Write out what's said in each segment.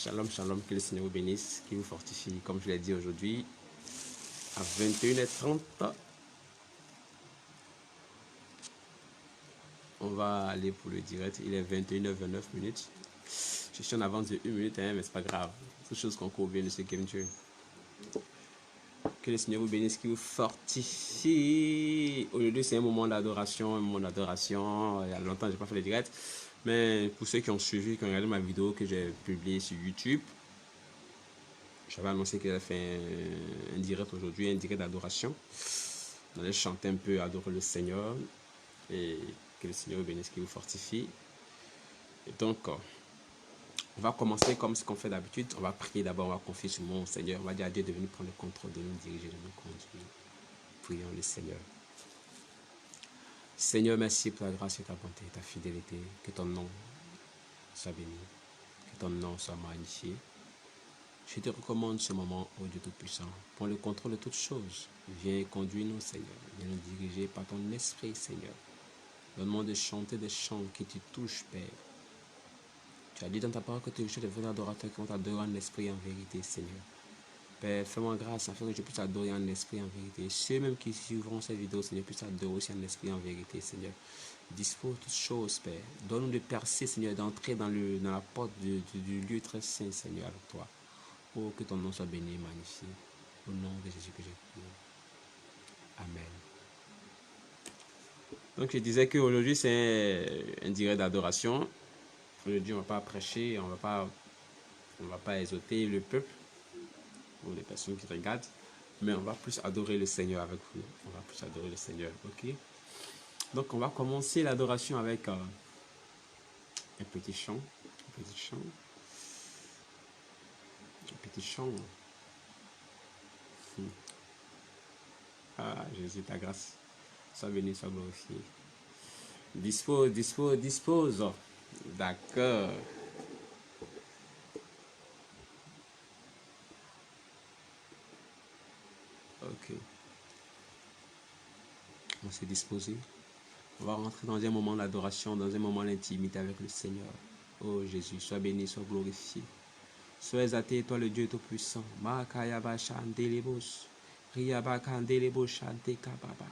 Shalom, shalom, que le Seigneur vous bénisse, qu'il vous fortifie, comme je l'ai dit aujourd'hui, à 21h30. On va aller pour le direct, il est 21h29 minutes. Je suis en avance de 1 minute, mais c'est pas grave. C'est chose qu'on convient de ce game Dieu. Que le Seigneur vous bénisse, qu'il vous fortifie. Aujourd'hui, c'est un moment d'adoration, Il y a longtemps, je n'ai pas fait le direct. Mais pour ceux qui ont suivi, qui ont regardé ma vidéo que j'ai publiée sur YouTube, j'avais annoncé que j'avais fait un direct aujourd'hui, un direct d'adoration. On allait chanter un peu, adorer le Seigneur. Et que le Seigneur vous bénisse, qu'il vous fortifie. Et donc, on va commencer comme ce qu'on fait d'habitude. On va prier d'abord, on va confier sur mon Seigneur. On va dire à Dieu de venir prendre le contrôle, de nous diriger, de nous conduire. Prions le Seigneur. Seigneur, merci pour ta grâce et ta bonté, ta fidélité. Que ton nom soit béni. Que ton nom soit magnifié. Je te recommande ce moment, ô Dieu Tout-Puissant. Prends le contrôle de toutes choses. Viens et conduis-nous, Seigneur. Viens nous diriger par ton esprit, Seigneur. Donne-moi de chanter des chants qui te touchent, Père. Tu as dit dans ta parole que tu recherches des vrais adorateurs qui vont t'adorer en esprit et en vérité, Seigneur. Père, fais-moi grâce afin que je puisse adorer en esprit et en vérité. Ceux même qui suivront cette vidéo, Seigneur, puissent adorer aussi en esprit et en vérité, Seigneur. Dispose toutes choses, Père. Donne-nous de percer, Seigneur, d'entrer dans la porte du lieu très saint, Seigneur, avec toi. Oh, que ton nom soit béni et magnifié. Au nom de Jésus que j'ai prié. Amen. Donc, je disais qu'aujourd'hui, c'est un direct d'adoration. Aujourd'hui, on ne va pas prêcher, on ne va pas exhorter le peuple ou les personnes qui regardent, mais on va plus adorer le Seigneur avec vous. On va plus adorer le Seigneur, ok? Donc, on va commencer l'adoration avec un petit chant. Un petit chant. Un petit chant. Ah, Jésus, ta grâce. Sois béni, sois glorifié. Dispose, dispose, dispose. D'accord. Ok. On s'est disposé. On va rentrer dans un moment d'adoration, dans un moment d'intimité avec le Seigneur. Oh Jésus, sois béni, sois glorifié. Sois exalté, toi le Dieu Tout-Puissant. Makayaba chandelebos. Riyaba kandelebos chante kababa.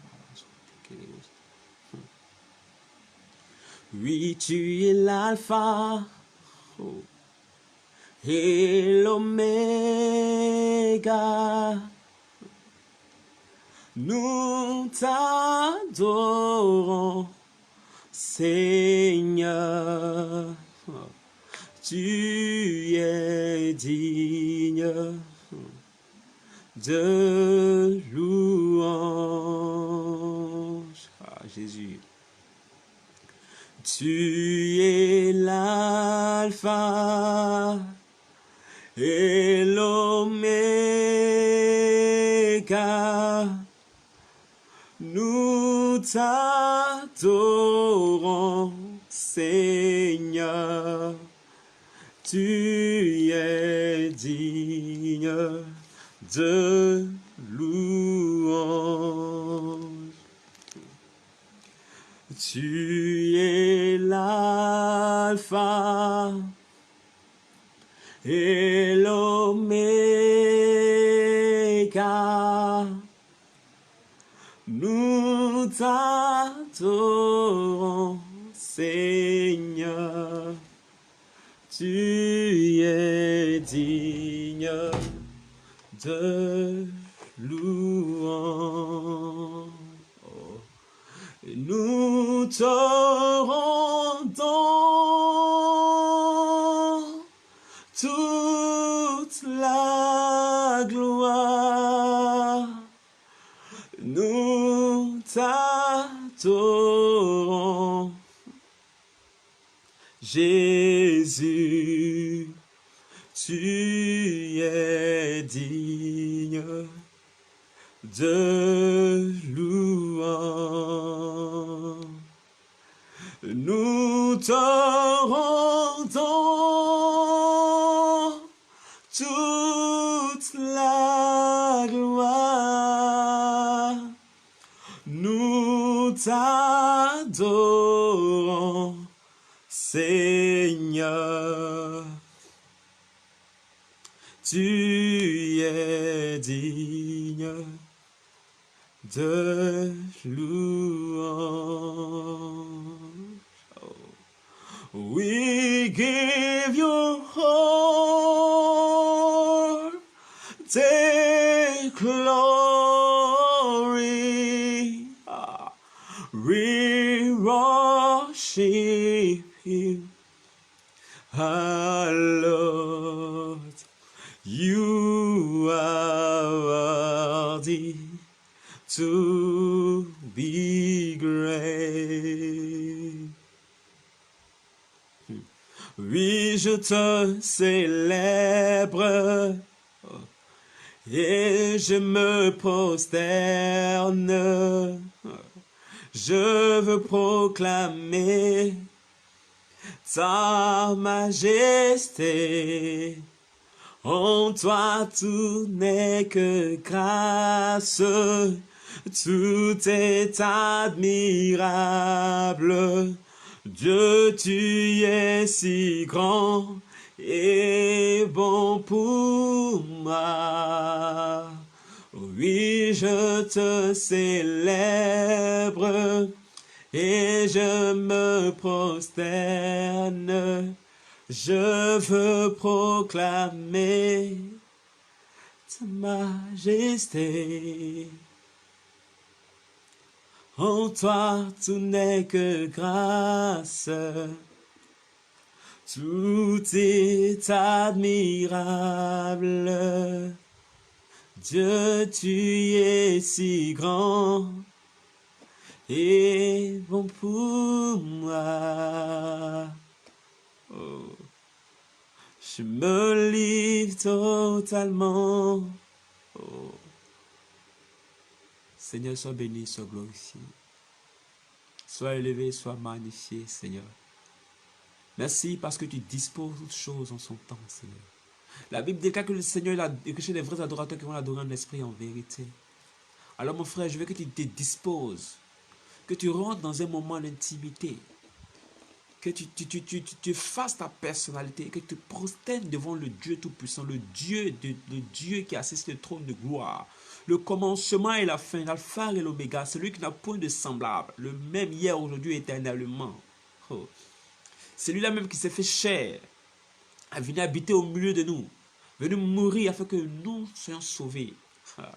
Oui, tu es l'alpha et l'oméga. Nous t'adorons, Seigneur. Tu es digne de louange. Ah, Jésus. Tu es l'alpha et l'oméga. Nous t'adorons, Seigneur. Tu es digne de louange. Tu es l'alpha et l'oméga. Nous t'adorons, Seigneur. Tu es digne de louange. Oh. Et nous te rendons toute la gloire. Nous t'adorons, Jésus, tu es digne de louange. Nous te rendons toute la gloire. Nous t'adorons, Seigneur. Tu es digne de louange. Oh. We give you all the glory. We worship you, our Lord. You are worthy to be great. Oui, je te célèbre et je me prosterne. Je veux proclamer ta majesté. En toi tout n'est que grâce, tout est admirable. Dieu, tu es si grand et bon pour moi. Oui, je te célèbre et je me prosterne. Je veux proclamer ta majesté. En toi, tout n'est que grâce. Tout est admirable. Dieu, tu es si grand et bon pour moi. Oh. Je me livre totalement. Oh. Seigneur, sois béni, sois glorifié. Sois élevé, sois magnifié, Seigneur. Merci parce que tu disposes toutes choses en son temps, Seigneur. La Bible déclare que le Seigneur est que chez les vrais adorateurs qui vont l'adorer en esprit et en vérité. Alors mon frère, je veux que tu te disposes, que tu rentres dans un moment d'intimité, que tu fasses ta personnalité, que tu te prosternes devant le Dieu Tout-Puissant, le Dieu qui assiste le trône de gloire, le commencement et la fin, l'alpha et l'oméga, celui qui n'a point de semblable, le même hier, aujourd'hui, éternellement. Oh. Celui-là même qui s'est fait chair, a venu habiter au milieu de nous, venu mourir afin que nous soyons sauvés. Ah.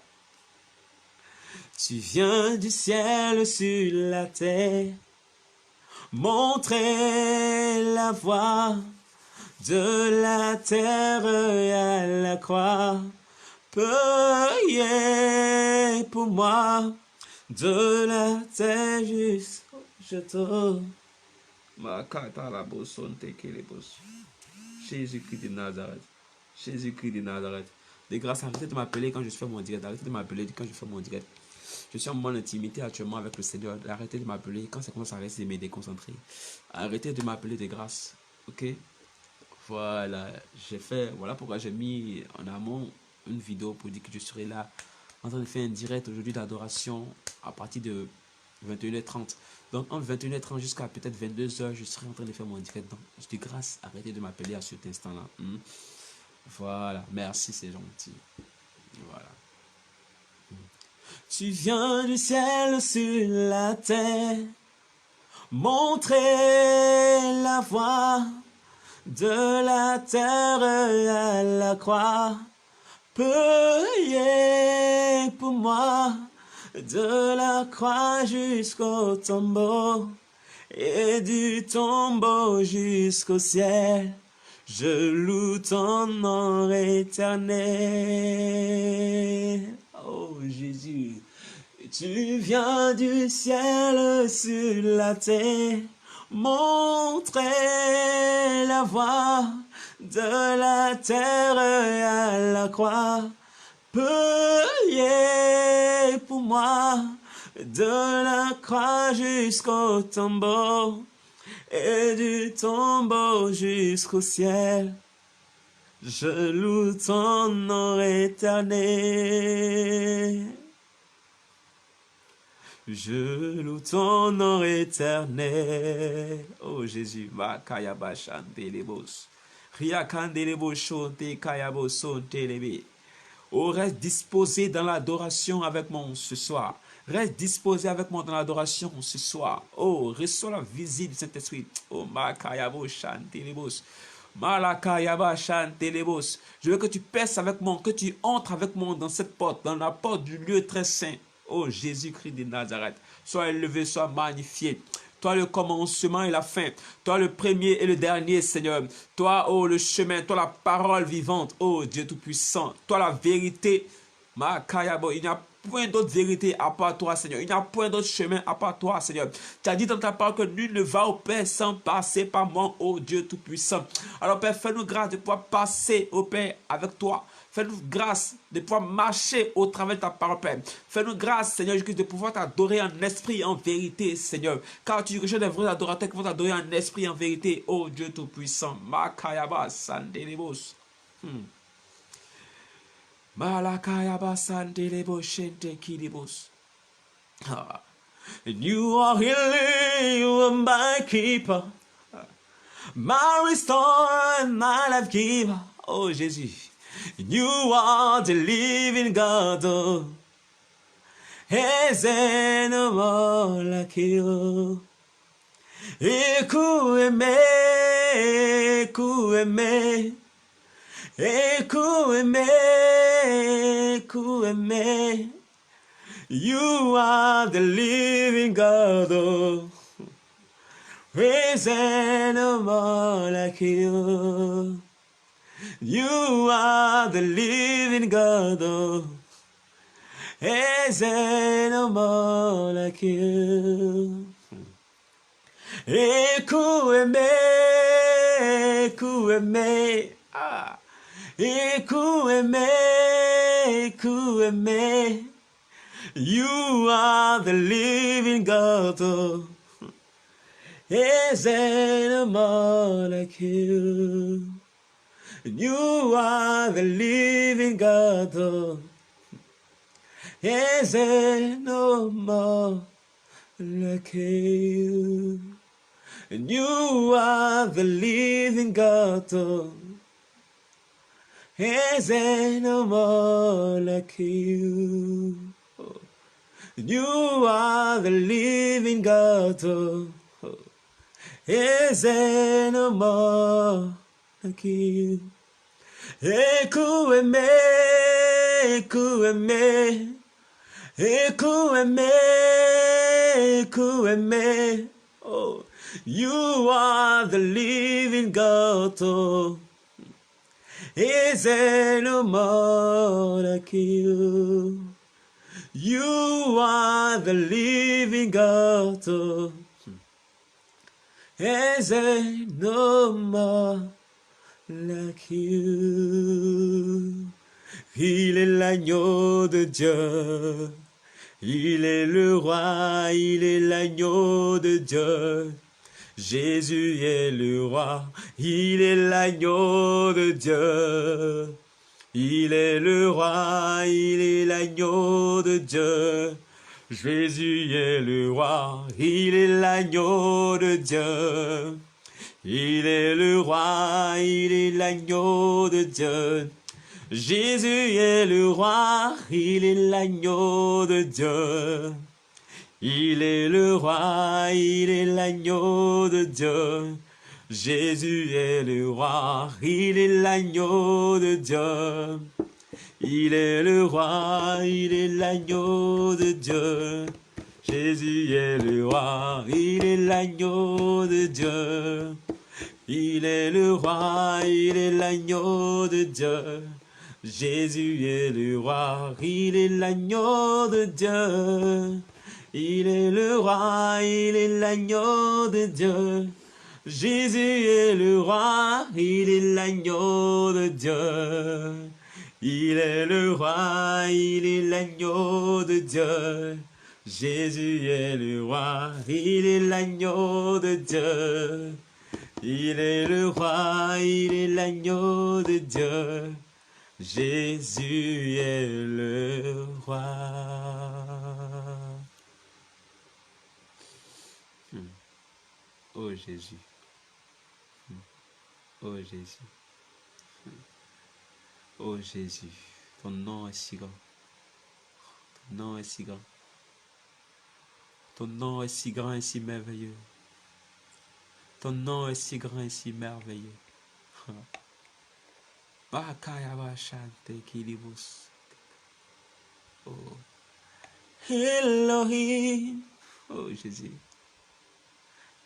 Tu viens du ciel sur la terre, montrer la voie de la terre à la croix. Payez pour moi de la terre jusqu'au jeton. Jésus-Christ de Nazareth. Jésus-Christ de Nazareth. De grâce, arrêtez de m'appeler quand je fais mon direct. Arrêtez de m'appeler quand je fais mon direct. Je suis en moment d'intimité actuellement avec le Seigneur. Arrêtez de m'appeler quand ça commence à rester de me déconcentrer. Arrêtez de m'appeler de grâce. Ok? Voilà. Voilà pourquoi j'ai mis en amont une vidéo pour dire que je serai là en train de faire un direct aujourd'hui d'adoration à partir de 21h30. Donc entre 21h30 jusqu'à peut-être 22h, je serai en train de faire mon direct. Donc je dis grâce, arrêtez de m'appeler à cet instant-là. Voilà, merci, c'est gentil. Voilà. Tu viens du ciel sur la terre, montrer la voie de la terre à la croix. Payez pour moi de la croix jusqu'au tombeau et du tombeau jusqu'au ciel. Je loue ton nom éternel. Oh Jésus, tu viens du ciel sur la terre, montrer la voie de la terre à la croix. Payez pour moi de la croix jusqu'au tombeau et du tombeau jusqu'au ciel. Je loue ton nom éternel. Je loue ton nom éternel. Oh Jésus, Makaya Bachan Belebos. Riakandelebo shonte kayabo sontelebe. Oh, reste disposé dans l'adoration avec moi ce soir. Reste disposé avec moi dans l'adoration ce soir. Oh, reçois la visite de Saint-Esprit. Oh, makayabo chantelebos. Malakayaba chantelebos. Je veux que tu passes avec moi, que tu entres avec moi dans cette porte, dans la porte du lieu très saint. Oh, Jésus-Christ de Nazareth. Sois élevé, sois magnifié. Toi le commencement et la fin. Toi le premier et le dernier, Seigneur. Toi, oh, le chemin. Toi la parole vivante. Oh, Dieu Tout-Puissant. Toi la vérité. Makayabo. Il n'y a point d'autre vérité à part toi, Seigneur. Il n'y a point d'autre chemin à part toi, Seigneur. Tu as dit dans ta parole que nul ne va au Père sans passer par moi, oh Dieu Tout-Puissant. Alors, Père, fais-nous grâce de pouvoir passer au Père avec toi. Fais-nous grâce de pouvoir marcher au travers de ta parole, Père. Fais-nous grâce, Seigneur Jésus, de pouvoir t'adorer en esprit et en vérité, Seigneur. Car tu recherches des vrais adorateurs qui vont t'adorer en esprit et en vérité, oh Dieu Tout-Puissant. Makayaba Sandelebos. Malakayaba Sandelebos Shente Kilibos. You are healing, you are my keeper, my restorer, my life giver. Oh Jésus. You are the living God. Oh. Is there no more like you? Écoute-moi, écoute-moi, écoute-moi, écoute-moi. You are the living God. Oh. Is there no more like you? You are the living God. Oh. Is there no more like you? Écoute-moi, écoute-moi, ah. Écoute-moi, écoute-moi. You are the living God. Oh. Is there no more like you? You are the living God. Oh. Is there no more like you? And you are the living God. Oh. Is there no more like you? Oh. You are the living God. Oh. Is there no more like you? Écoute-moi, écoute-moi, écoute-moi, écoute-moi. Oh, you are the living God. Oh, is there no more like you? You are the living God. Oh, is there no more like you? Il est l'agneau de Dieu. Il est le roi, il est l'agneau de Dieu. Jésus est le roi, il est l'agneau de Dieu. Il est le roi, il est l'agneau de Dieu. Jésus est le roi, il est l'agneau de Dieu. Il est le roi, il est l'agneau de Dieu. Jésus est le roi, il est l'agneau de Dieu. Il est le roi, il est l'agneau de Dieu. Jésus est le roi, il est l'agneau de Dieu. Il est le roi, il est l'agneau de Dieu. Jésus est le roi, il est l'agneau de Dieu. Il est le roi, il est l'agneau de Dieu. Jésus est le roi, il est l'agneau de Dieu. Il est le roi, il est l'agneau de Dieu. Jésus est le roi, il est l'agneau de Dieu. Il est le roi, il est l'agneau de Dieu. Jésus est le roi, il est l'agneau de Dieu. Il est le roi, il est l'agneau de Dieu. Jésus est le roi. Oh Jésus. Oh Jésus. Oh Jésus, ton nom est si grand. Ton nom est si grand. Ton nom est si grand et si merveilleux. Ton nom est si grand et si merveilleux. Bakayaba Shante Kilibus. Oh. Elohim. Oh Jésus.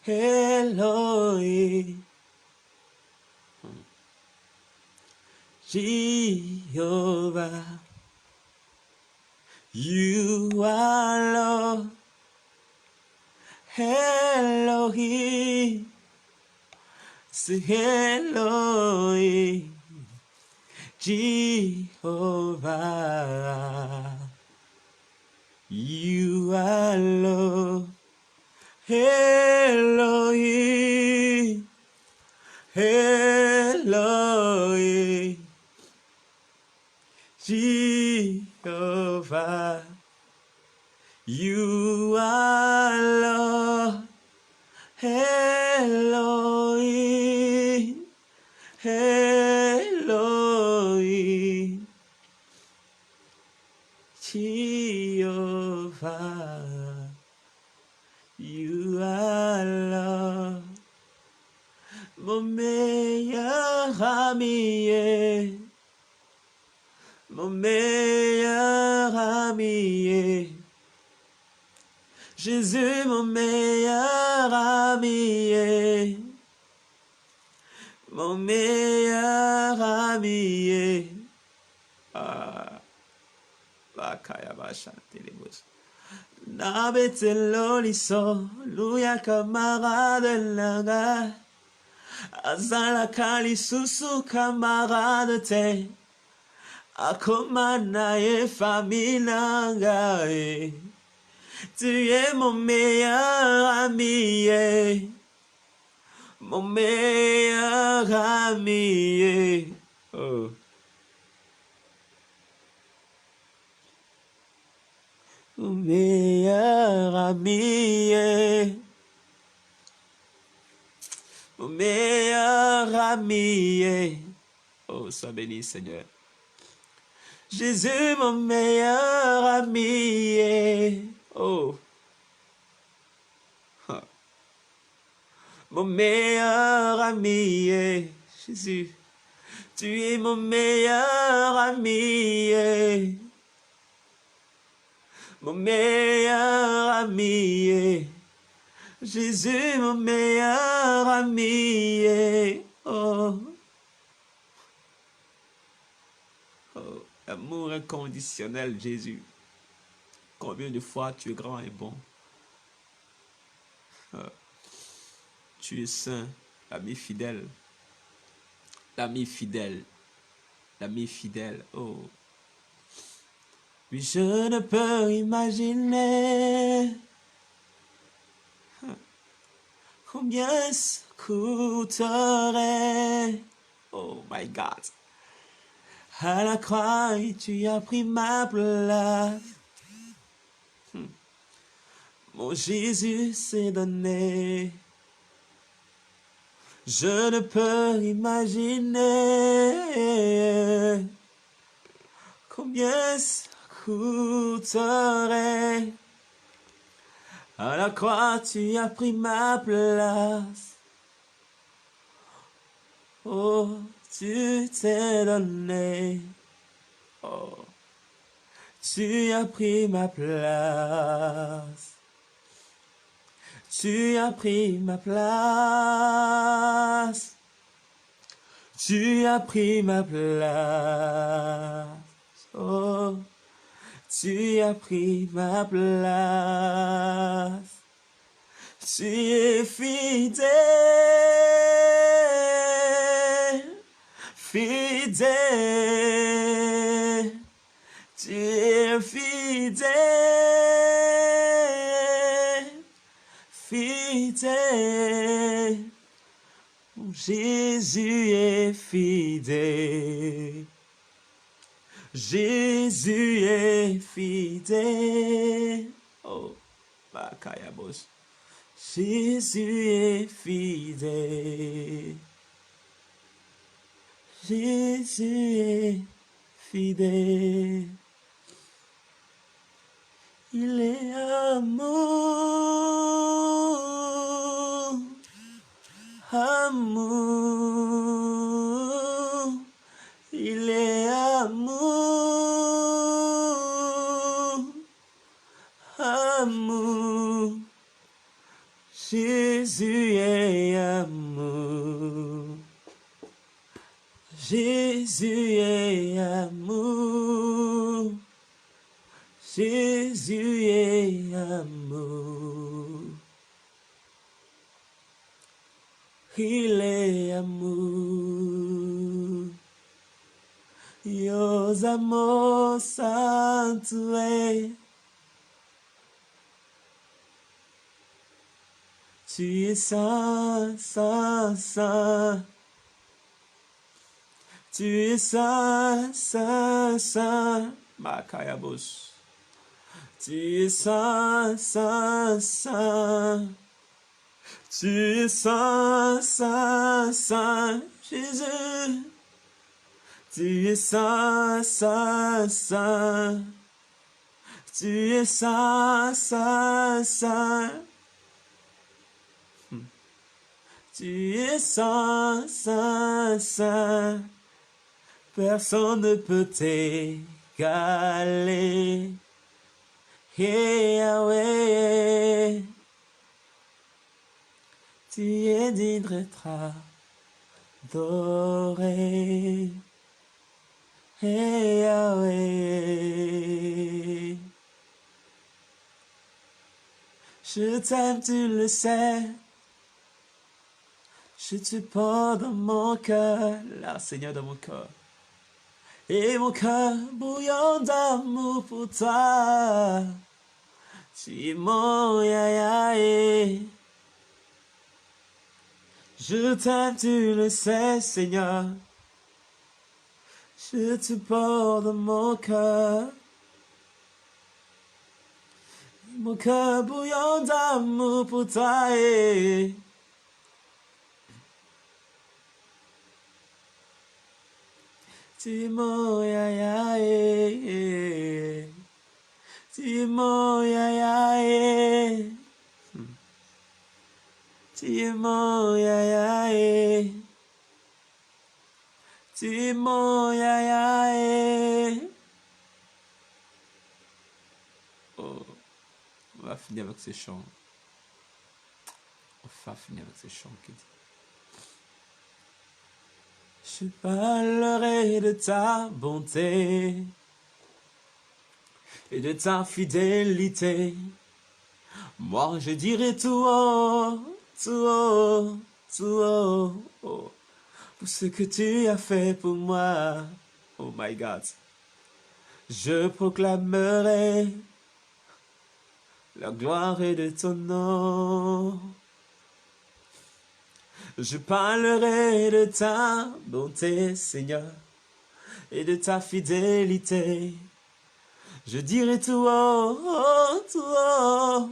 Elohim. Jehovah. You are Lord. Elohim. Say Elohim. Jehovah. You are Lord. Elohim. Elohim. Jehovah. You are Lord. Elohim. Elohim. Jehovah. You are Lord. Mon meilleur ami, mon meilleur ami, Jésus mon meilleur ami, mon meilleur ami. Ah, bakaya bashante les mots. Nabetelo liso, luya camarade langa. Azala kali susu camarade te. Akomana e familanga e. Tu es mon meilleur ami, mon meilleur ami. Oh. Mon meilleur ami, mon meilleur ami. Oh, sois béni, Seigneur. Jésus, mon meilleur ami. Oh. Mon meilleur ami, Jésus. Tu es mon meilleur ami. Mon meilleur ami, Jésus, mon meilleur ami. Oh, oh, amour inconditionnel, Jésus. Combien de fois tu es grand et bon. Tu es saint, l'ami fidèle. L'ami fidèle. L'ami fidèle. Oh. Oui, je ne peux imaginer combien ça coûterait. Oh my God. À la croix, tu as pris ma place. Mon Jésus s'est donné. Je ne peux imaginer combien ça coûterait. À la croix, tu as pris ma place. Oh, tu t'es donné. Oh, tu as pris ma place. Tu as pris ma place. Tu as pris ma place. Oh, tu as pris ma place. Tu es fidèle, fidèle. Tu es fidèle, fidèle. Jésus est fidèle. Jésus est fidèle. Oh, Bakayabos. Jésus est fidèle. Jésus est fidèle. Il est amour, amour. Il est amour, amour. Jésus est amour. Jésus est amour. Jésus est amour. Il est amour. Dios amor santo est. Tu es saint, saint, saint. Tu es saint, saint, saint. Makayabos. Tu es saint, saint, saint. Tu es saint, saint, saint. Jésus. Tu es saint, saint, saint. Tu es saint, saint, saint. Tu es saint, saint, saint. Personne ne peut t'égaler. Hey, Yahweh, tu es digne d'être adoré. Hey, Yahweh, je t'aime, tu le sais. Je te porte dans mon cœur, là, Seigneur, dans mon cœur. Et mon cœur bouillant d'amour pour toi. Tu es mon yayaé. Je t'aime, tu le sais, Seigneur. Je te porte dans mon cœur. Mon cœur bouillant d'amour pour toi. Tu es mon yayaé. Tu es mon yayaé. Tu es mon yayaé. Tu es mon yayaé. Oh, on va finir avec ces chants. On va finir avec ces chants qui disent. Je parlerai de ta bonté et de ta fidélité. Moi, je dirai tout haut, tout haut, tout haut, oh, pour ce que tu as fait pour moi. Oh my God. Je proclamerai la gloire de ton nom. Je parlerai de ta bonté, Seigneur, et de ta fidélité. Je dirai tout haut, oh, tout haut,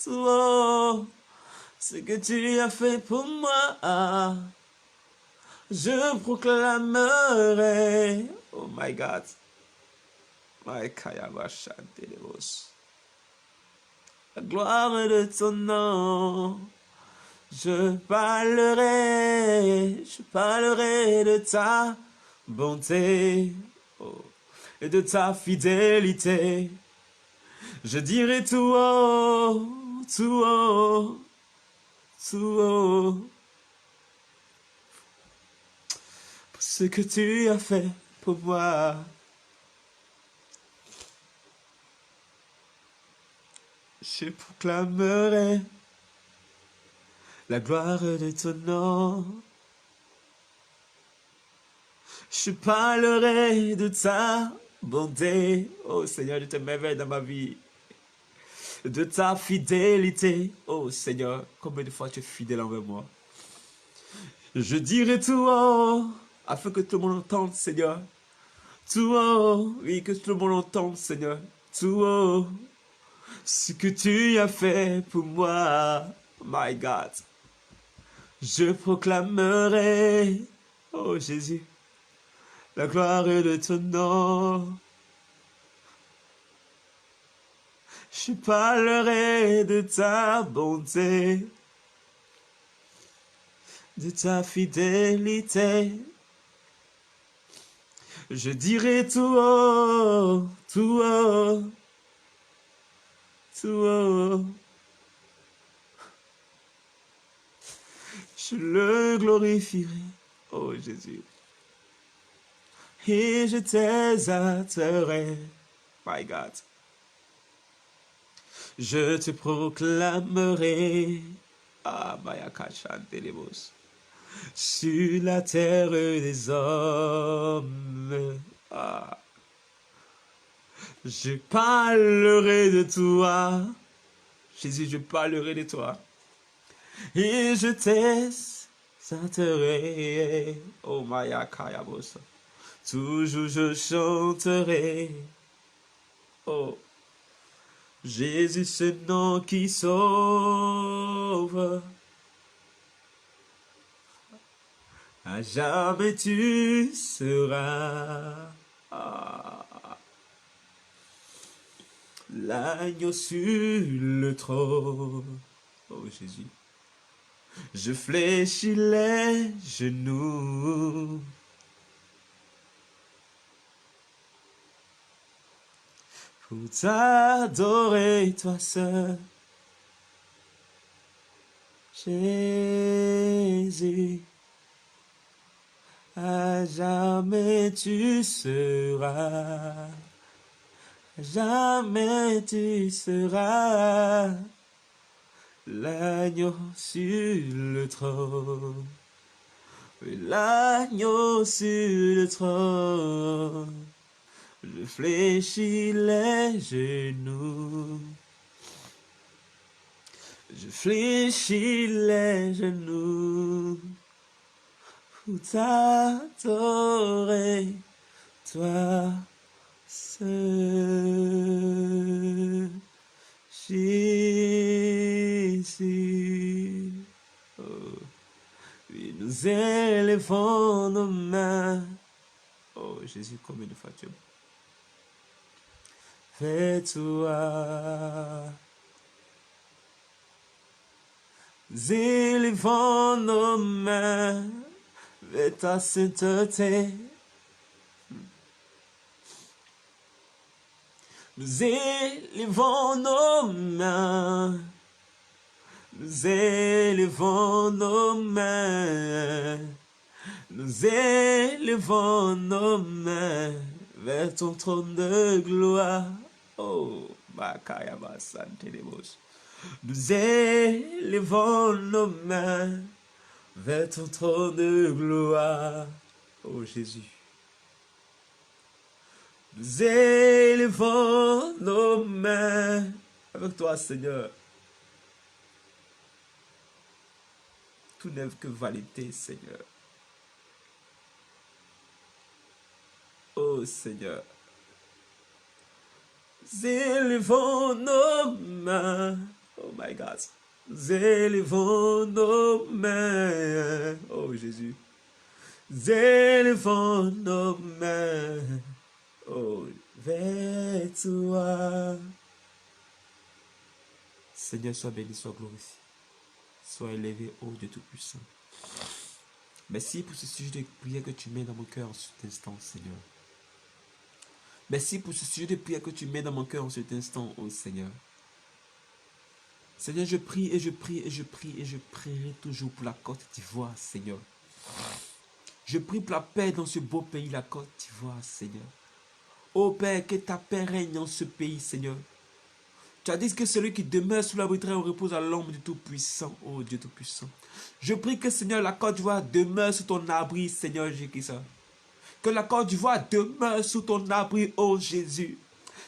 tout haut, ce que tu as fait pour moi. Je proclamerai, oh my God, my Kayabashantelevos, la gloire de ton nom. Je parlerai de ta bonté, oh, et de ta fidélité. Je dirai tout haut, tout haut, tout haut, pour ce que tu as fait pour moi. Je proclamerai la gloire de ton nom. Je parlerai de ta bonté, oh Seigneur, de tes merveilles dans ma vie, de ta fidélité, oh Seigneur, combien de fois tu es fidèle envers moi. Je dirai tout haut, afin que tout le monde entende, Seigneur. Tout haut, oui, que tout le monde entende, Seigneur. Tout haut, ce que tu as fait pour moi, my God. Je proclamerai, oh Jésus, la gloire de ton nom. Je parlerai de ta bonté, de ta fidélité. Je dirai tout haut, tout haut, tout haut. Je le glorifierai, oh Jésus. Et je t'exalterai, my God. Je te proclamerai, ah, Mayakachan Telebos, sur la terre des hommes. Ah. Je parlerai de toi, Jésus, je parlerai de toi. Et je t'exalterai, oh Mayakayabos. Toujours je chanterai, oh Jésus, ce nom qui sauve. À jamais tu seras l'agneau sur le trône. Oh Jésus, je fléchis les genoux. Pour t'adorer toi seul, Jésus, à jamais tu seras, à jamais tu seras l'agneau sur le trône, l'agneau sur le trône. Je fléchis les genoux. Je fléchis les genoux pour t'adorer, toi seul, Jésus. Oh. Et nous élevons nos mains. Oh Jésus, combien de fois tu es bon. Fais-toi. Nous élevons nos mains vers ta sainteté. Nous élevons nos mains. Nous élevons nos mains. Nous élevons nos mains vers ton trône de gloire. Oh, Makayaba Santelebos. Nous élevons nos mains vers ton trône de gloire. Oh Jésus. Nous élevons nos mains avec toi, Seigneur. Tout n'est que vanité, Seigneur. Oh Seigneur. Nous élevons nos mains. Oh my God. Nous élevons nos mains. Oh Jésus. Nous élevons nos mains. Oh, vers toi. Seigneur, sois béni, sois glorifié. Sois élevé, ô Dieu Tout-Puissant. Merci pour ce sujet de prière que tu mets dans mon cœur en cet instant, Seigneur. Merci pour ce sujet de prière que tu mets dans mon cœur en cet instant, ô Seigneur. Seigneur, je prie et je prie et je prie et je prierai toujours pour la Côte d'Ivoire, Seigneur. Je prie pour la paix dans ce beau pays, la Côte d'Ivoire, Seigneur. Ô Père, que ta paix règne dans ce pays, Seigneur. Tu as dit que celui qui demeure sous l'abri repose à l'ombre du Tout-Puissant, ô Dieu Tout-Puissant. Je prie que, Seigneur, la Côte d'Ivoire demeure sous ton abri, Seigneur Jésus-Christ. Que la Côte d'Ivoire demeure sous ton abri, ô Jésus.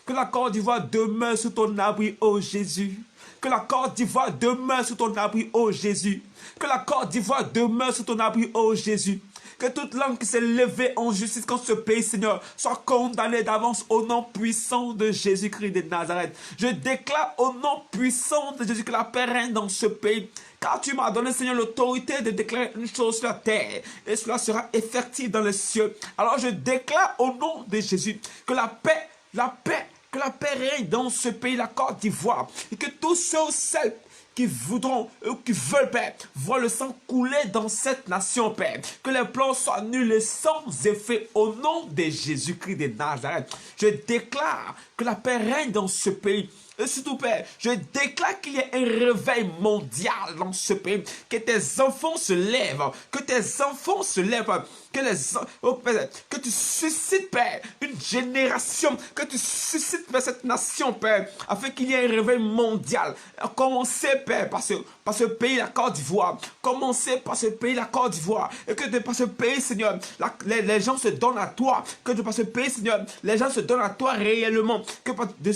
Que la Côte d'Ivoire demeure sous ton abri, ô Jésus. Que la Côte d'Ivoire demeure sous ton abri, ô Jésus. Que la Côte d'Ivoire demeure sous ton abri, ô Jésus. Que toute langue qui s'est levée en justice contre ce pays, Seigneur, soit condamnée d'avance au nom puissant de Jésus-Christ de Nazareth. Je déclare au nom puissant de Jésus que la paix règne dans ce pays. Car tu m'as donné, Seigneur, l'autorité de déclarer une chose sur la terre. Et cela sera effectif dans les cieux. Alors je déclare au nom de Jésus que que la paix règne dans ce pays, la Côte d'Ivoire. Et que tous celles qui voudront, qui veulent, Père, voir le sang couler dans cette nation, Père. Que les plans soient nuls et sans effet au nom de Jésus-Christ de Nazareth. Je déclare que la paix règne dans ce pays. Et surtout, Père, je déclare qu'il y ait un réveil mondial dans ce pays. Que tes enfants se lèvent. Que tes enfants se lèvent. Que tu suscites, Père, une génération. Que tu suscites, Père, cette nation, Père. Afin qu'il y ait un réveil mondial. Commencez, Père, par ce pays, la Côte d'Ivoire. Commencez par ce pays, la Côte d'Ivoire. Et que par ce pays, Seigneur, les gens se donnent à toi. Que par ce pays, Seigneur, les gens se donnent à toi réellement. Que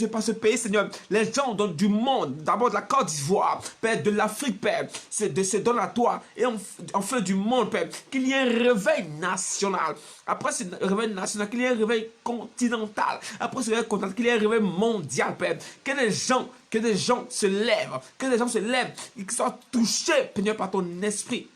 par ce pays, Seigneur, les gens du monde, d'abord de la Côte d'Ivoire, Père, de l'Afrique, Père, se donnent à toi. Et enfin du monde, Père, qu'il y ait un réveil national. Après ce réveil national, qu'il y ait un réveil continental. Après ce réveil continental, qu'il y ait un réveil mondial, Père. Que des gens se lèvent. Que des gens se lèvent et qu'ils soient touchés, Père, par ton esprit.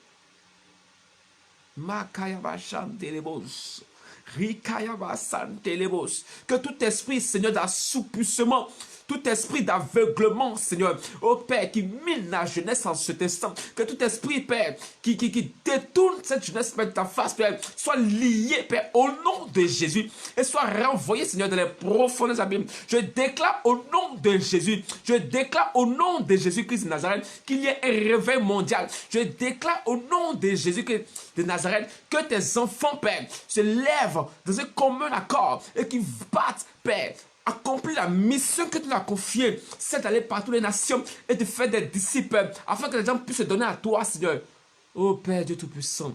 Que tout esprit, Seigneur, d'assoupissement, tout esprit d'aveuglement, Seigneur, ô Père, qui mine la jeunesse en cet instant, que tout esprit, Père, qui détourne cette jeunesse, Père, de ta face, Père, soit lié, Père, au nom de Jésus, et soit renvoyé, Seigneur, dans les profondes abîmes. Je déclare au nom de Jésus, je déclare au nom de Jésus-Christ de Nazareth, qu'il y ait un réveil mondial. Je déclare au nom de Jésus-Christ de Nazareth, que tes enfants, Père, se lèvent dans un commun accord, et qu'ils battent, Père, accomplir la mission que tu nous as confiée, c'est d'aller par toutes les nations et de faire des disciples, afin que les gens puissent se donner à toi, Seigneur. Oh Père Dieu Tout-Puissant,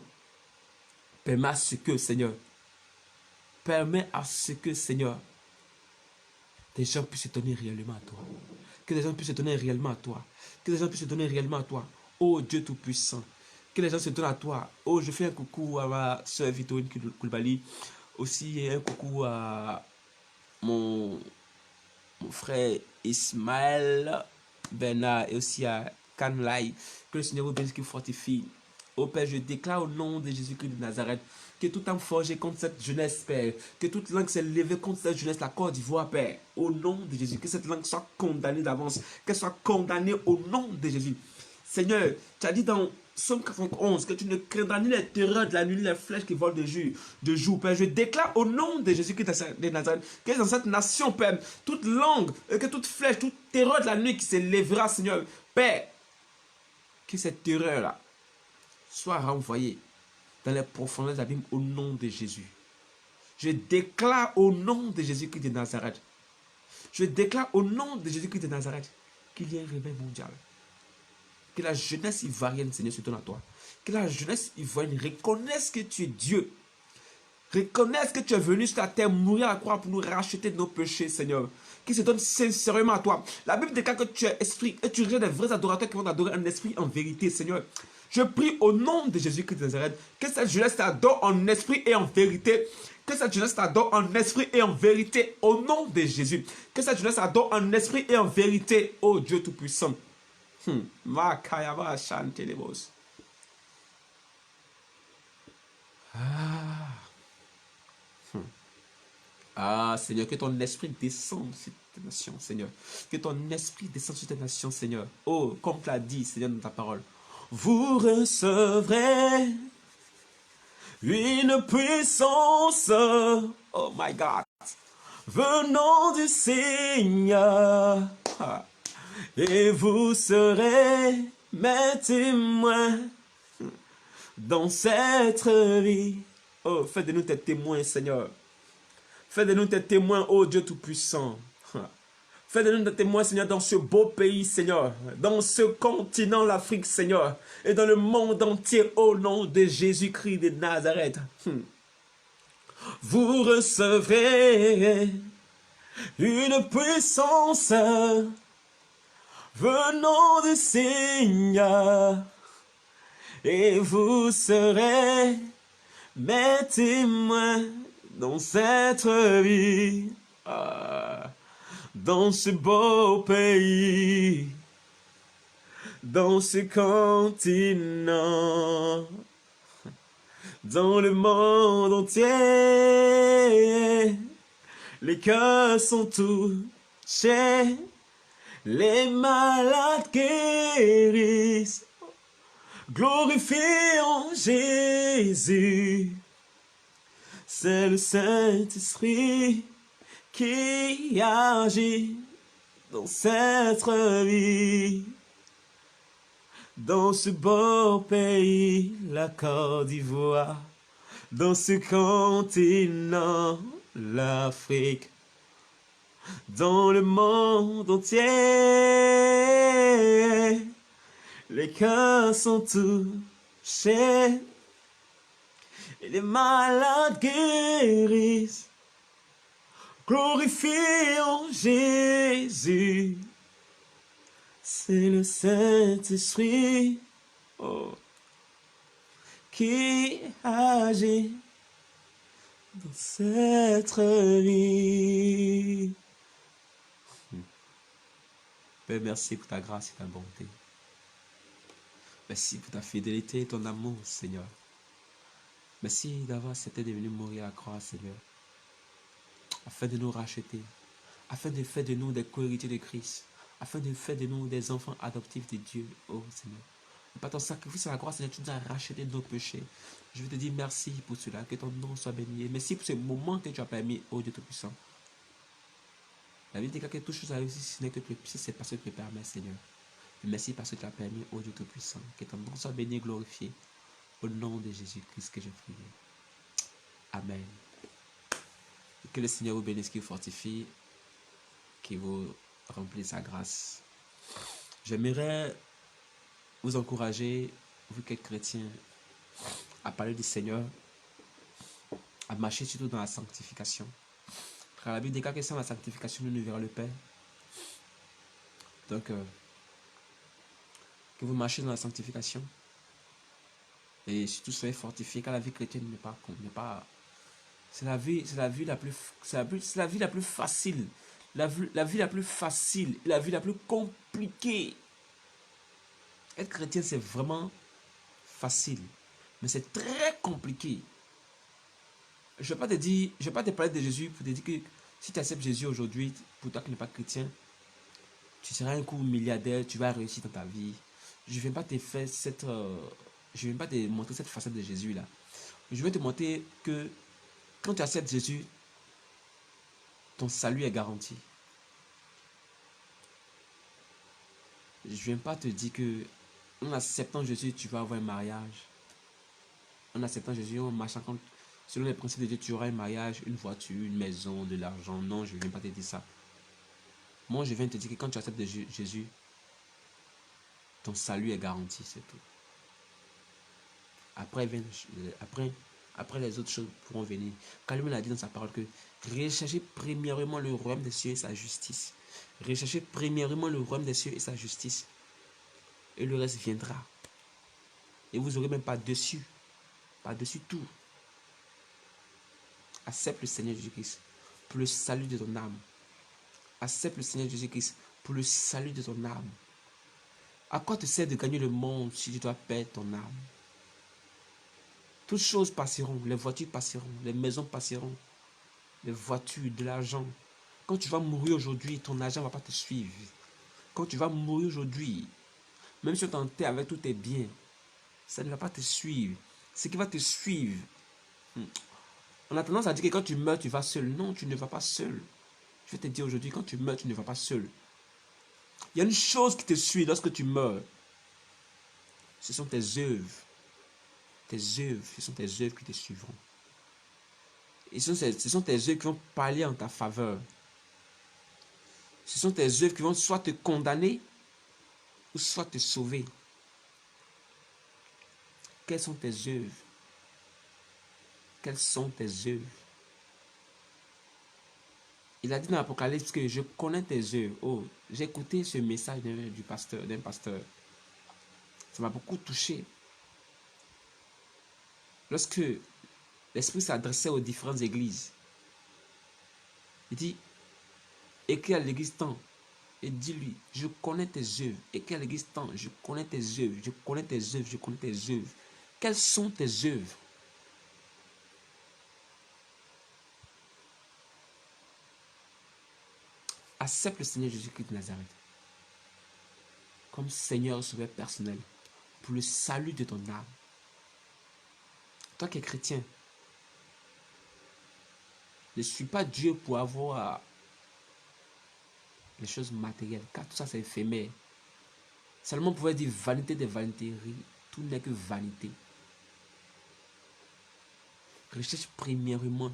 permets à ce que, Seigneur, des gens puissent se donner réellement à toi. Que les gens puissent se donner réellement à toi. Que les gens puissent se donner réellement à toi. Oh Dieu Tout-Puissant, que les gens se donnent à toi. Oh, je fais un coucou à ma soeur Victorine Koulibaly, aussi un coucou à mon frère Ismaël Bernard et aussi à Kanlai. Que le Seigneur vous bénisse, qu'il fortifie. Ô Père, je déclare au nom de Jésus-Christ de Nazareth que tout âme forgé contre cette jeunesse, Père, que toute langue s'est levée contre cette jeunesse, la Côte d'Ivoire, Père, au nom de Jésus, que cette langue soit condamnée d'avance, qu'elle soit condamnée au nom de Jésus. Seigneur, tu as dit dans Psaume 91 que tu ne craindras ni les terreurs de la nuit, ni les flèches qui volent de jour, Père. Je déclare au nom de Jésus-Christ de Nazareth que dans cette nation, Père, toute langue, que toute flèche, toute terreur de la nuit qui se lèvera, Seigneur, Père, que cette terreur-là soit renvoyée dans les profondeurs de l'abîme au nom de Jésus. Je déclare au nom de Jésus-Christ de Nazareth. Je déclare au nom de Jésus-Christ de Nazareth qu'il y ait un réveil mondial. Que la jeunesse ivoirienne, Seigneur, se donne à toi. Que la jeunesse ivoirienne reconnaisse que tu es Dieu. Reconnaisse que tu es venu sur la terre mourir à la croix pour nous racheter de nos péchés, Seigneur. Qui se donne sincèrement à toi. La Bible déclare que tu es esprit et tu recherches des vrais adorateurs qui vont adorer un esprit en vérité, Seigneur. Je prie au nom de Jésus-Christ de Nazareth que cette jeunesse t'adore en esprit et en vérité. Que cette jeunesse t'adore en esprit et en vérité au nom de Jésus. Que cette jeunesse t'adore en esprit et en vérité, ô Dieu Tout-Puissant. Seigneur, que ton esprit descende sur tes nations, Seigneur. Que ton esprit descende sur tes nations, Seigneur. Oh, comme tu l'as dit, Seigneur, dans ta parole. Vous recevrez une puissance, oh my God, venant du Seigneur. Et vous serez mes témoins dans cette vie. Oh, fais de nous tes témoins, Seigneur. Fais de nous tes témoins, oh Dieu Tout-Puissant. Fais de nous tes témoins, Seigneur, dans ce beau pays, Seigneur. Dans ce continent, l'Afrique, Seigneur. Et dans le monde entier, au nom de Jésus-Christ de Nazareth. Vous recevrez une puissance venant du Seigneur, et vous serez mes témoins dans cette vie, dans ce beau pays, dans ce continent, dans le monde entier. Les cœurs sont touchés, les malades guérissent. Glorifions Jésus. C'est le Saint-Esprit qui agit dans cette vie. Dans ce beau pays, la Côte d'Ivoire, dans ce continent, l'Afrique, dans le monde entier, les cœurs sont touchés, et les malades guérissent. Glorifions Jésus. C'est le Saint-Esprit qui agit dans cette vie. Père, merci pour ta grâce et ta bonté. Merci pour ta fidélité et ton amour, Seigneur. Merci d'avoir accepté de venir mourir à la croix, Seigneur, afin de nous racheter, afin de faire de nous des co-héritiers de Christ, afin de faire de nous des enfants adoptifs de Dieu, oh Seigneur. Par ton sacrifice à la croix, Seigneur, tu nous as racheté de nos péchés. Je veux te dire merci pour cela, que ton nom soit béni. Merci pour ce moment que tu as permis, oh Dieu Tout-Puissant. La Bible dit que toute chose a réussi, ce n'est que c'est parce que tu le permets, Seigneur. Merci parce que tu as permis, oh Dieu Tout-Puissant, que ton nom soit béni et glorifié. Au nom de Jésus-Christ que j'ai prié. Amen. Que le Seigneur vous bénisse, qu'il vous fortifie, qu'il vous remplisse sa grâce. J'aimerais vous encourager, vous qui êtes chrétiens, à parler du Seigneur, à marcher surtout dans la sanctification. Car la Bible dit que sans la sanctification, nous ne verrons le Père. Donc, que vous marchez dans la sanctification. Et surtout, soyez fortifiés, car la vie chrétienne n'est pas c'est la vie la plus facile, la vie la plus facile, la vie la plus compliquée. Être chrétien, c'est vraiment facile, mais c'est très compliqué. Je ne vais pas te parler de Jésus pour te dire que si tu acceptes Jésus aujourd'hui, pour toi qui n'es pas chrétien, tu seras un coup milliardaire, tu vas réussir dans ta vie. Je ne viens pas te faire je ne viens pas te montrer cette facette de Jésus là. Je vais te montrer que quand tu acceptes Jésus, ton salut est garanti. Je ne viens pas te dire que en acceptant Jésus, tu vas avoir un mariage. En acceptant Jésus, en marchant selon les principes de Dieu, tu auras un mariage, une voiture, une maison, de l'argent. Non, je ne viens pas te dire ça. Moi, je viens te dire que quand tu acceptes Jésus, ton salut est garanti, c'est tout. Après, les autres choses pourront venir. Car lui a dit dans sa parole que recherchez premièrement le royaume des cieux et sa justice. Recherchez premièrement le royaume des cieux et sa justice. Et le reste viendra. Et vous n'aurez même pas dessus. Par-dessus tout. Accepte le Seigneur Jésus-Christ pour le salut de ton âme. Accepte le Seigneur Jésus-Christ pour le salut de ton âme. À quoi te sert de gagner le monde si tu dois perdre ton âme? Toutes choses passeront, les voitures passeront, les maisons passeront, les voitures, de l'argent. Quand tu vas mourir aujourd'hui, ton argent ne va pas te suivre. Quand tu vas mourir aujourd'hui, même si tu t'enterres avec tous tes biens, ça ne va pas te suivre. Ce qui va te suivre, on a tendance à dire que quand tu meurs, tu vas seul. Non, tu ne vas pas seul. Je vais te dire aujourd'hui, quand tu meurs, tu ne vas pas seul. Il y a une chose qui te suit lorsque tu meurs. Ce sont tes œuvres. Tes œuvres, ce sont tes œuvres qui te suivront. Et ce sont tes œuvres qui vont parler en ta faveur. Ce sont tes œuvres qui vont soit te condamner ou soit te sauver. Quelles sont tes œuvres? Quelles sont tes œuvres? Il a dit dans l'Apocalypse que je connais tes œuvres. Oh, j'ai écouté ce message d'un pasteur. Ça m'a beaucoup touché. Lorsque L'Esprit s'adressait aux différentes églises. Il dit, écris à l'église tant et dis-lui, je connais tes œuvres. Écris à l'église tant, je connais tes œuvres, je connais tes œuvres, je connais tes œuvres. Quelles sont tes œuvres? Accepte le Seigneur Jésus-Christ de Nazareth comme Seigneur sauveur personnel pour le salut de ton âme. Toi qui es chrétien, ne suis pas Dieu pour avoir les choses matérielles, car tout ça c'est éphémère. Seulement on pouvait dire vanité des vanités, tout n'est que vanité. Recherche premièrement,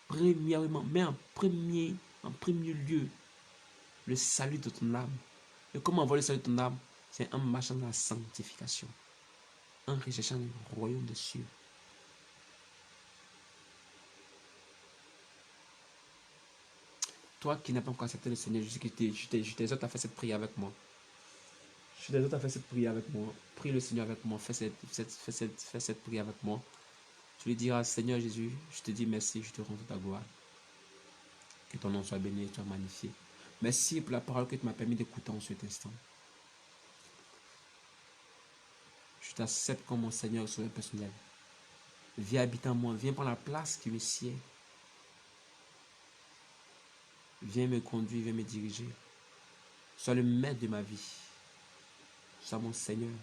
mais en premier lieu, le salut de ton âme. Et comment avoir le salut de ton âme? C'est en marchant dans la sanctification, en recherchant le royaume des cieux. Toi qui n'as pas encore accepté le Seigneur Jésus-Christ, je t'exhorte à faire cette prière avec moi. Je t'exhorte à faire cette prière avec moi. Prie le Seigneur avec moi. Fais cette prière avec moi. Tu lui diras, Seigneur Jésus, je te dis merci, je te rends toute ta gloire. Que ton nom soit béni et soit magnifié. Merci pour la parole que tu m'as permis d'écouter en cet instant. Je t'accepte comme mon Seigneur sauveur personnel. Viens habiter en moi, viens prendre la place qui me sied. Viens me conduire, viens me diriger. Sois le maître de ma vie. Sois mon Seigneur.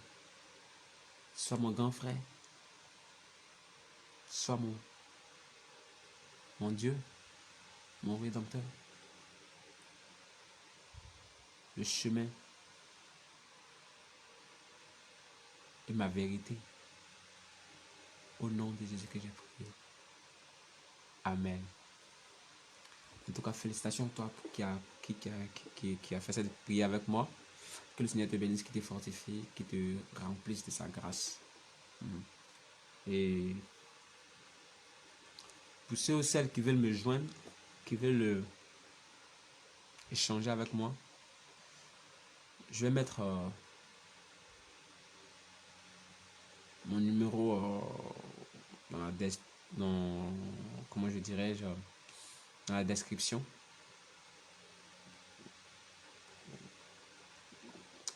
Sois mon grand frère. Sois mon Dieu, mon Rédempteur. Le chemin et ma vérité. Au nom de Jésus que j'ai prié. Amen. En tout cas, félicitations à toi qui a fait cette prière avec moi. Que le Seigneur te bénisse, qui te fortifie, qui te remplisse de sa grâce. Et pour ceux ou celles qui veulent me joindre, qui veulent échanger avec moi, je vais mettre mon numéro comment je dirais, dans la description.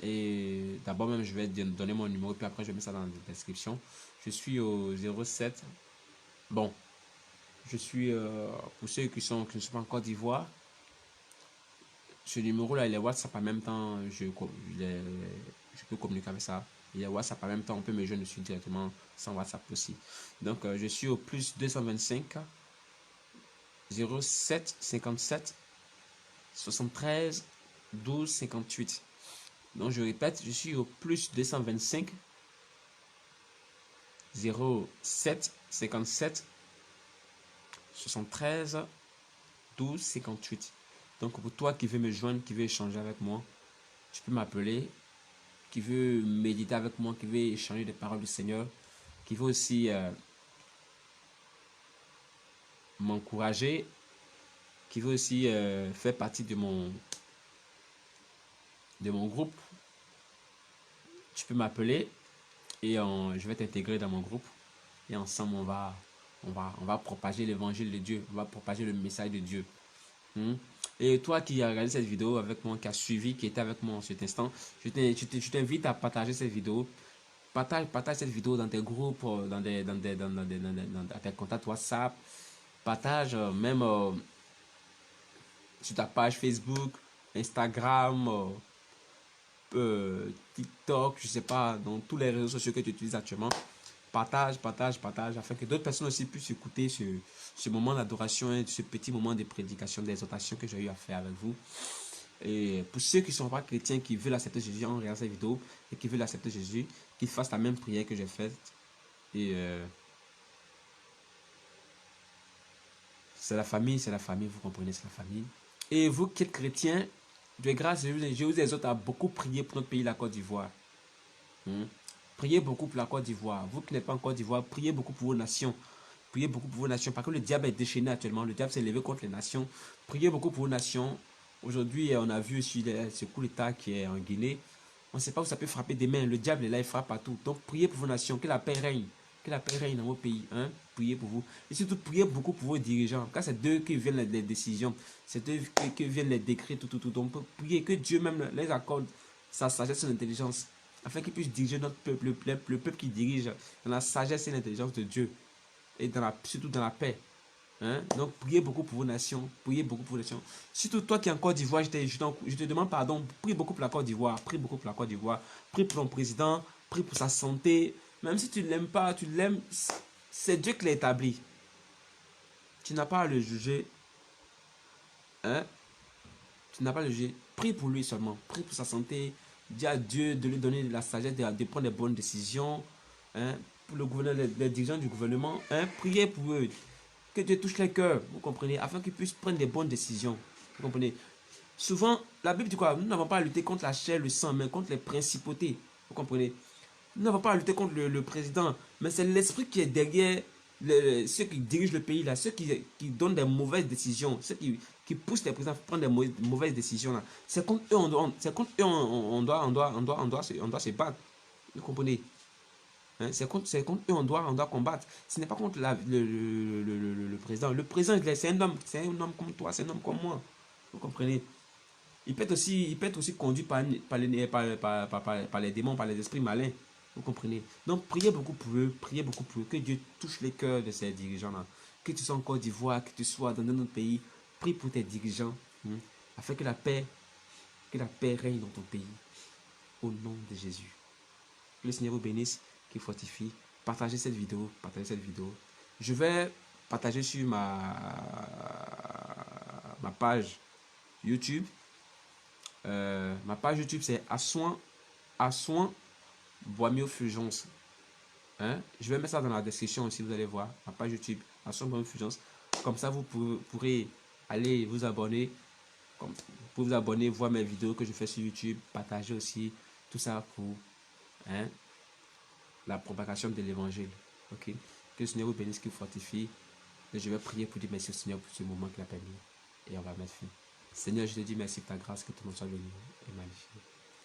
Et d'abord même je vais donner mon numéro, puis après je vais mettre ça dans la description. Je suis au 07. Bon, je suis pour ceux qui ne sont pas en Côte d'Ivoire, ce numéro là il est WhatsApp en même temps. Je peux communiquer avec ça. Il est WhatsApp en même temps, on peut me joindre dessus directement sans WhatsApp aussi. Donc je suis au plus 225 07 57 73 12 58. Donc je répète, je suis au plus 225 07 57 73 12 58. Donc pour toi qui veux me joindre, qui veut échanger avec moi, tu peux m'appeler. Qui veut méditer avec moi, qui veut échanger des paroles du Seigneur, qui veut aussi m'encourager, qui veut aussi faire partie de mon groupe, tu peux m'appeler et je vais t'intégrer dans mon groupe et ensemble on va propager l'évangile de Dieu, on va propager le message de Dieu. Et toi qui as regardé cette vidéo avec moi, qui a suivi, qui était avec moi en cet instant, je t'invite à partager cette vidéo. Partage cette vidéo dans tes groupes, dans tes contacts WhatsApp. Partage même sur ta page Facebook, Instagram, TikTok, je sais pas, dans tous les réseaux sociaux que tu utilises actuellement. Partage, afin que d'autres personnes aussi puissent écouter ce moment d'adoration et ce petit moment de prédication, d'exhortation que j'ai eu à faire avec vous. Et pour ceux qui ne sont pas chrétiens, qui veulent accepter Jésus en regardant cette vidéo et qui veulent accepter Jésus, qu'ils fassent la même prière que j'ai faite. Et c'est la famille, vous comprenez, c'est la famille. Et vous qui êtes chrétiens, de grâce, je vous exhorte à beaucoup prier pour notre pays, la Côte d'Ivoire. Priez beaucoup pour la Côte d'Ivoire. Vous qui n'êtes pas en Côte d'Ivoire, priez beaucoup pour vos nations. Priez beaucoup pour vos nations. Parce que le diable est déchaîné actuellement. Le diable s'est levé contre les nations. Priez beaucoup pour vos nations. Aujourd'hui, on a vu sur ce coup d'État qui est en Guinée. On ne sait pas où ça peut frapper demain. Le diable est là, il frappe partout. Donc, priez pour vos nations. Que la paix règne. Que la paix règne dans vos pays. Hein? Priez pour vous. Et surtout, priez beaucoup pour vos dirigeants. Car c'est d'eux qui viennent les décisions. C'est d'eux qui viennent les décrets, tout. On peut prier que Dieu même les accorde sa sagesse et l'intelligence. Afin qu'ils puissent diriger notre peuple, le peuple qui dirige dans la sagesse et l'intelligence de Dieu. Et surtout dans la paix. Hein? Donc, priez beaucoup pour vos nations. Priez beaucoup pour vos nations. Surtout toi qui es en Côte d'Ivoire, je te demande pardon. Prie beaucoup pour la Côte d'Ivoire. Prie beaucoup pour la Côte d'Ivoire. Prie pour ton président. Prie pour sa santé. Même si tu ne l'aimes pas, tu l'aimes. C'est Dieu qui l'a établi. Tu n'as pas à le juger. Hein? Tu n'as pas à le juger. Prie pour lui seulement. Prie pour sa santé. Dis à Dieu de lui donner la sagesse de prendre des bonnes décisions. Hein? Pour le gouverneur, les dirigeants du gouvernement. Hein? Priez pour eux. Que Dieu touche les cœurs, vous comprenez, afin qu'ils puissent prendre des bonnes décisions. Vous comprenez. Souvent, la Bible dit quoi? Nous n'avons pas à lutter contre la chair, le sang, mais contre les principautés. Vous comprenez. Nous n'avons pas à lutter contre le président, mais c'est l'esprit qui est derrière ceux qui dirigent le pays, là, ceux qui donnent des mauvaises décisions, ceux qui poussent les présidents à prendre des mauvaises décisions. Là. C'est contre eux, on doit se battre. Vous comprenez. Hein, c'est contre eux on doit combattre. Ce n'est pas contre le président. Le président, c'est un homme comme toi, c'est un homme comme moi. Vous comprenez? Il peut être aussi conduit par les démons, par les esprits malins. Vous comprenez? Donc, priez beaucoup pour eux, que Dieu touche les cœurs de ces dirigeants-là. Que tu sois en Côte d'Ivoire, que tu sois dans un autre pays, prie pour tes dirigeants, hein, afin que la paix règne dans ton pays. Au nom de Jésus. Que le Seigneur vous bénisse, qu'il fortifie. Partagez cette vidéo, Je vais partager sur ma page YouTube. Ma page YouTube, c'est Assoin Boimio Fulgence. Hein? Je vais mettre ça dans la description aussi, vous allez voir. Ma page YouTube, Assoin Boimio Fulgence. Comme ça, vous pourrez aller vous abonner. Vous pouvez vous abonner, voir mes vidéos que je fais sur YouTube. Partager aussi tout ça pour la propagation de l'évangile. Ok? Que le Seigneur vous bénisse, qu'il vous fortifie. Et je vais prier pour dire merci au Seigneur pour ce moment qu'il a permis. Et on va mettre fin. Seigneur, je te dis merci pour ta grâce, que ton nom soit béni et magnifié.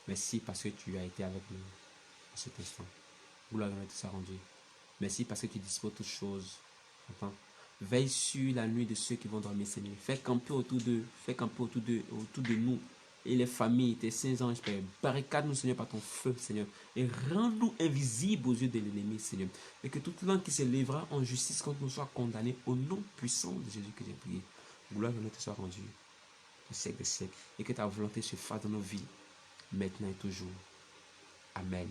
Merci parce que tu as été avec nous à cet instant. Gloire et tout ça rendu. Merci parce que tu disposes toutes choses. Entends? Veille sur la nuit de ceux qui vont dormir, Seigneur. Fais camper autour d'eux. Fais camper autour de nous. Et les familles, tes saints anges, Père. Barricade-nous, Seigneur, par ton feu, Seigneur. Et rends-nous invisibles aux yeux de l'ennemi, Seigneur. Et que toute langue qui se lèvera en justice contre nous soit condamnée au nom puissant de Jésus que j'ai prié. Gloire et honneur te soit rendue au siècle des siècles. Et que ta volonté se fasse dans nos vies, maintenant et toujours. Amen.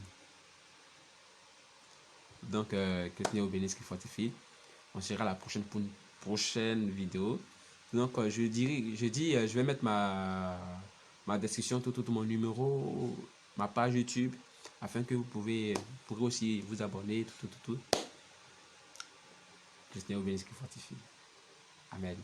Donc, que le Seigneur vous bénisse, qu'il fortifie. On se verra la prochaine pour une prochaine vidéo. Donc, je vais mettre ma description, tout mon numéro, ma page YouTube, afin que vous pourrez aussi vous abonner, tout. Que le Seigneur vous bénisse, qu'il fortifie. Amen.